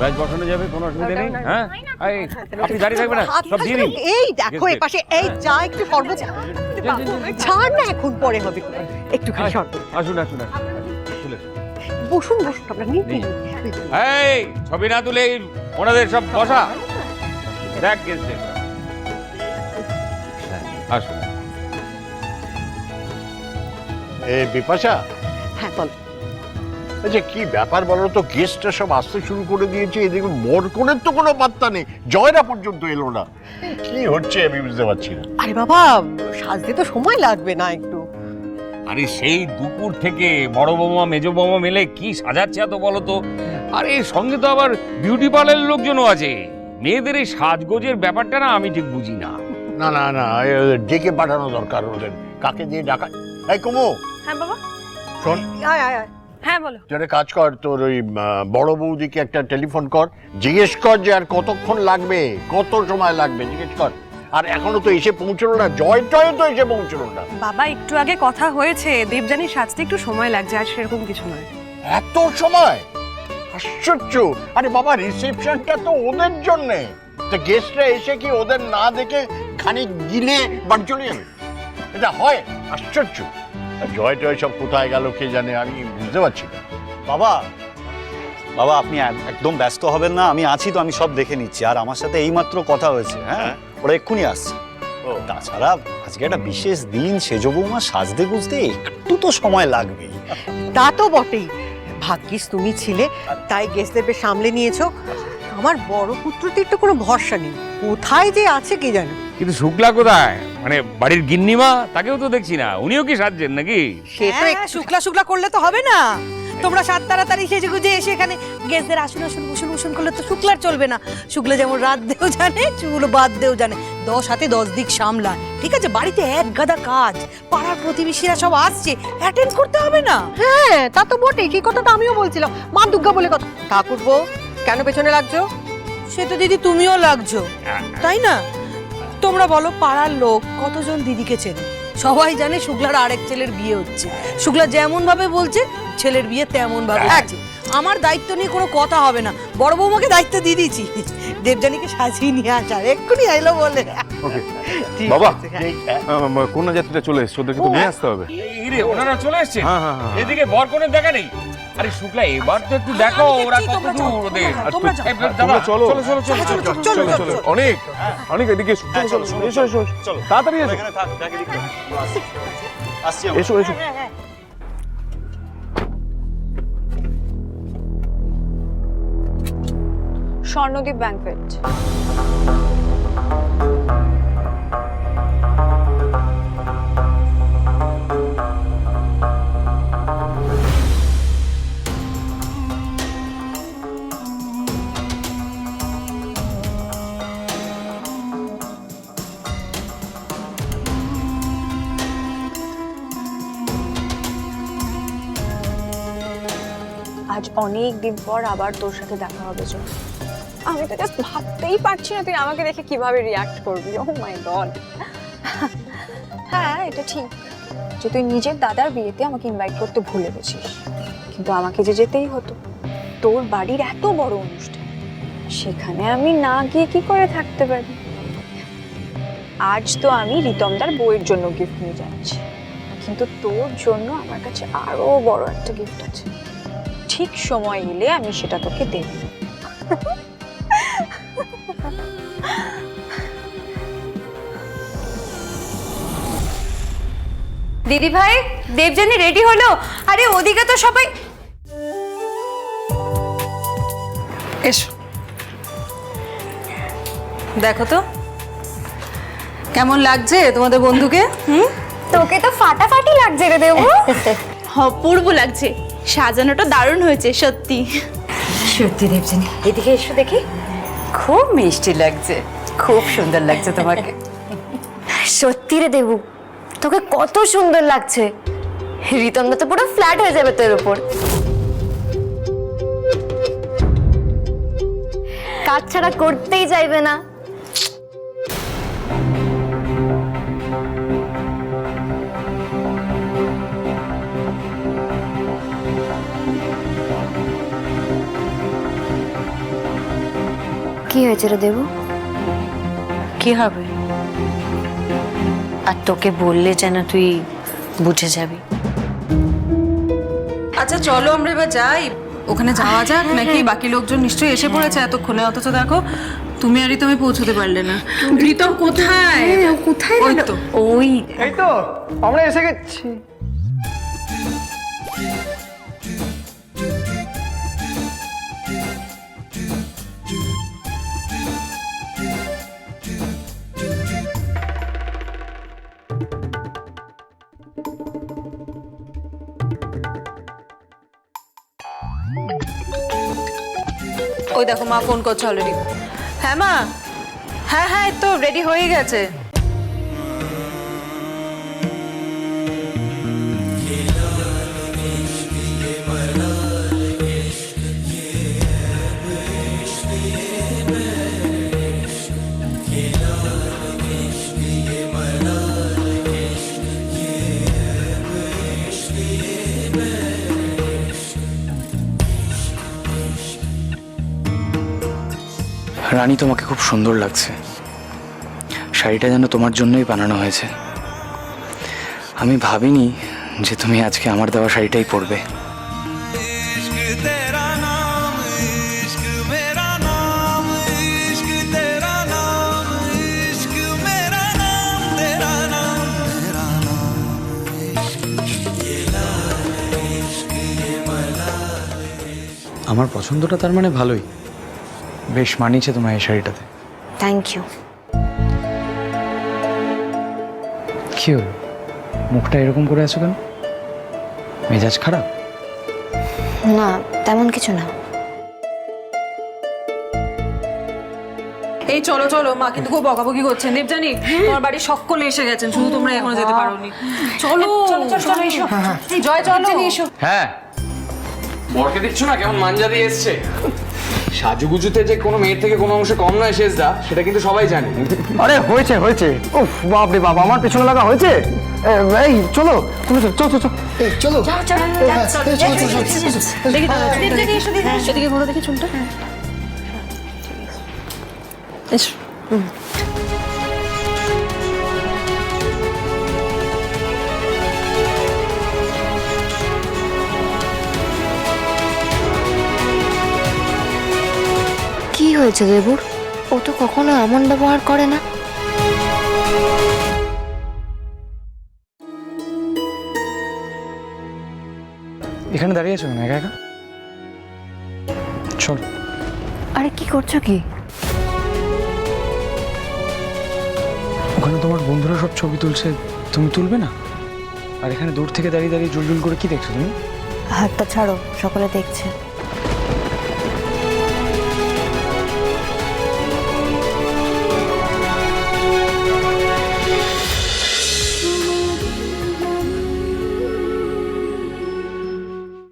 Batch বসানো যাবে, কোনো অসুবিধা নেই। হ্যাঁ আপনি দাঁড়িয়ে থাকবেন না, সব দিয়ে দিন। এই দেখো এই পাশে এই যা একটু শরবত ছাড় না, এখন পরে হবে, একটুখানি শরবত। আসুন আসুন আসুন, চলে আসুন। বসুন বসুন, আপনার নিন। এই ছবি না তুলে ওনাদের সব বসা, দেখ গেছে। আসুন। বিপাশা, হ্যাঁ বল। আচ্ছা কি ব্যাপার বলো তো, গেস্টরা সব আসতে শুরু করে দিয়েছে, এদিকে বরকনের তো কোনো পাত্তা নেই, জয়রা পর্যন্ত এলো না। কি হচ্ছে আমি বুঝতে পারছি না। আরে বাবা, সাজতে তো সময় লাগবে না একটু? আরে সেই দুপুর থেকে বড় বৌমা মেজো বৌমা মিলে কি সাজাচ্ছে এত বলো তো। আর এর সঙ্গে তো আবার বিউটি পার্লারের লোকজনও আছে। মেয়েদের এই সাজগোজের ব্যাপারটা না আমি ঠিক বুঝি না। না না না, ডেকে পাঠানো দরকার ওদের। কাকে দিয়ে ডাকা? এই কুমু। হ্যাঁ বাবা। শোন, আয় আয় আয়। হ্যাঁ বলো। তুই একটা কাজ কর, তোর ওই বড় বৌদিকে একটা টেলিফোন কর, জিজ্ঞেস কর যে আর কতক্ষণ লাগবে, কত সময় লাগবে জিজ্ঞেস কর। আর এখনো তো এসে পৌঁছলো না, জয়টয় তো এসে পৌঁছলো না। বাবা একটু আগে কথা হয়েছে, দেবযানী সাজতে একটু সময় লাগছে, আর সেরকম কিছু নয়। এত সময়? আশ্চর্য। আরে বাবা, রিসেপশনটা তো ওদের জন্যে, তো গেস্টরা এসে কি ওদের না দেখে খানিক গিলে বাড়ি চলে যাবে? এটা হয়? আশ্চর্য। জয় টয় সব কোথায় গেল কে জানে, আমি বুঝতে পারছি না। বাবা বাবা আপনি একদম ব্যস্ত হবেন না, আমি আছি তো, আমি সব দেখে নিচ্ছি। আর আমার সাথে এইমাত্র কথা হয়েছে, হ্যাঁ ওরা এক্ষুনি আসছে। তাছাড়া আজকে একটা বিশেষ দিন, সেজ বৌমা সাজতে গুজতে একটু তো সময় লাগবেই। তা তো বটেই, ভাগ্যিস তুমি ছিলে, তাই গেস্টদের সামলে নিয়েছো। আমার বড় পুত্রটির তো কোনো ভরসা নেই, কোথায় যে আছে কে জানে। কিন্তু শুক্লা কোথায়? মানে বাড়ির গিন্নিমা, তাকেও তো দেখছি না। উনিও কি সাজছেন নাকি? সে তো শুক্লা শুক্লা করলে তো হবে না। তোমরা সাত তাড়াতাড়ি সেজে গুজে এসে এখানে গেস্টদের আসুন আসুন বসুন বসুন করলে তো শুক্লার চলবে না। শুক্লা যেমন রাত দেও জানে, চুল বাদ দেও জানে, 10 হাতে 10 দিক সামলায়। ঠিক আছে, বাড়িতে এক গাদা কাজ, পাড়ার প্রতিবেশীরা সব আসছে, অ্যাটেন্ড করতে হবে না? হ্যাঁ তা তো বটেই, সেই কথাটা আমিও বলছিলাম। মা দুর্গা বলে কথা। ঠাকুরপো কেন পেছনে লাগছো? সে তো দিদি তুমিও লাগছো, তাই না? তোমরা বলো, পাড়ার লোক কতজন দিদিকে চেনে? সবাই জানে শুক্লার আরেক ছেলের বিয়ে হচ্ছে। শুক্লা যেমন ভাবে বলছে, ছেলের বিয়ে তেমন ভাবে হচ্ছে। আমার দায়িত্ব নিয়ে কোনো কথা হবে না, বড় বৌমাকে দায়িত্ব দিয়ে দিয়েছি, দেবযানীকে সাজিয়ে নিয়ে আসার। এক্ষুনি আইলো বলে। ঠিক বাবা, আছে, হ্যাঁ। কন্যা যাত্রীটা চলে এসছে, ওদেরকে তো নিয়ে আসতে হবে। এই রে, ওনারা চলে এসছে। হ্যাঁ হ্যাঁ হ্যাঁ। এদিকে বরকনের দেখা নেই। আরে শুক্লা, এবার তো একটু দেখো ওরা কত দূর ওদের। তোমরা যাও। এই, দাদা, চলো চলো চলো চলো চলো চলো চলো, অনেক অনেক এদিকে এসো, চলো চলো, এসো এসো, চলো তাড়াতাড়ি এসো, এখানে থাক, দেখে দিক আসছি আমরা। এসো এসো। স্বর্ণদ্বীপ ব্যাংকুয়েট। আজ অনেক দিন পর আবার তোর সাথে দেখা হবে। চল, আমি তো জাস্ট ভাবতেই পারছি না তুই আমাকে দেখে কিভাবে রিয়াক্ট করবি। ও মাই গড। হ্যাঁ এটা ঠিক যে তুই নিজের দাদার বিয়েতে আমাকে ইনভাইট করতে ভুলে গেছিস, কিন্তু আমাকে যে যেতেই হতো। তোর বাড়ির এত বড় অনুষ্ঠান, সেখানে আমি না গিয়ে কি করে থাকতে পারি? আজ তো আমি রিতমদার বউয়ের জন্য গিফট নিয়ে যাচ্ছি, কিন্তু তোর জন্য আমার কাছে আরো বড় একটা গিফট আছে। ঠিক সময় এলে আমি সেটা তোকে দেব। দিদি ভাই, দেবযানী রেডি হলো? আরে ওদিকে তো সবাই। এসো, দেখো তো কেমন লাগছে তোমাদের বন্ধুকে। তোকে তো ফাটাফাটি লাগছে রে দেবু। অপূর্ব লাগছে, সাজানোটা দারুণ হয়েছে সত্যি। সত্যি দেবযানী, এদিকে এসো দেখি। খুব মিষ্টি লাগছে, খুব সুন্দর লাগছে তোমাকে। সত্যি রে দেবু, তোকে কত সুন্দর লাগছে। রিতমদা তো পুরো ফ্ল্যাট হয়ে যাবে তোর উপর। কাজ ছাড়া করতেই চাইবে না। হয়েছে রে দেবু? কি হবে? আর তোকে বললে যেন তুই বুঝে যাবি। আচ্ছা চলো আমরা এবার যাই, ওখানে যাওয়া যাক নাকি? বাকি লোকজন নিশ্চয়ই এসে পড়েছে এতক্ষণে, অথচ দেখো তুমি আর রিতমে পৌঁছতে পারলে না। রিতম কোথায়? কোথায় ওই তো। ওই এই তো আমরা এসে গেছি। ওই দেখো মা ফোন করছে অলরেডি। হ্যাঁ মা, হ্যাঁ হ্যাঁ এই তো রেডি হয়ে গেছে। রানী, তোমাকে খুব সুন্দর লাগছে। শাড়িটা যেন তোমার জন্যই বানানো হয়েছে। আমি ভাবিনি যে তুমি আজকে আমার দেওয়া শাড়িটাই পরবে। আমার পছন্দটা তার মানে ভালোই, বেশ মানিয়েছে তোমার এই শাড়িটাতে। Thank you. কি হলো, মুখটা এরকম করে আছো কেন? মেজাজ খারাপ? না, তেমন কিছু না। এই চলো চলো, মা কিন্তু খুব বকাবকি করছেন। দেবজানি, তোমার বাড়ির সকলে এসে গেছেন, শুধু তোমরা এখনো যেতে পারোনি। চলো চলো এসো। জয় চলো এসো। হ্যাঁ, বরকে দেখছো না কেমন মাঞ্জা দিয়ে এসছে? সাজুগুজুতে যে কোনো মেয়ের থেকে কোনো অংশে কম নয় শেষদা, সেটা কিন্তু সবাই জানে। আরে হয়েছে হয়েছে, উফ বাপ রে বাপ, আমার পেছনে লাগা হয়েছে। এই চলো চলো চলো চলো চলো। দেখি তো, দেবজানি এসো, এদিকে ঘোরো দেখি চুলটা। এসো। কি হয়েছে দেবুর? ও তো কখনো এমন ব্যবহার করে না। এখানে দাঁড়িয়ে আছো কেন একা একা? চল। আরে কি করছো কি? ওখানে তোমার বন্ধুরা সব ছবি তুলছে, তুমি তুলবে না? আর এখানে দূর থেকে দাঁড়িয়ে দাঁড়িয়ে জুলজুল করে কি দেখছো তুমি? হাতটা ছাড়ো, সকলে দেখছে।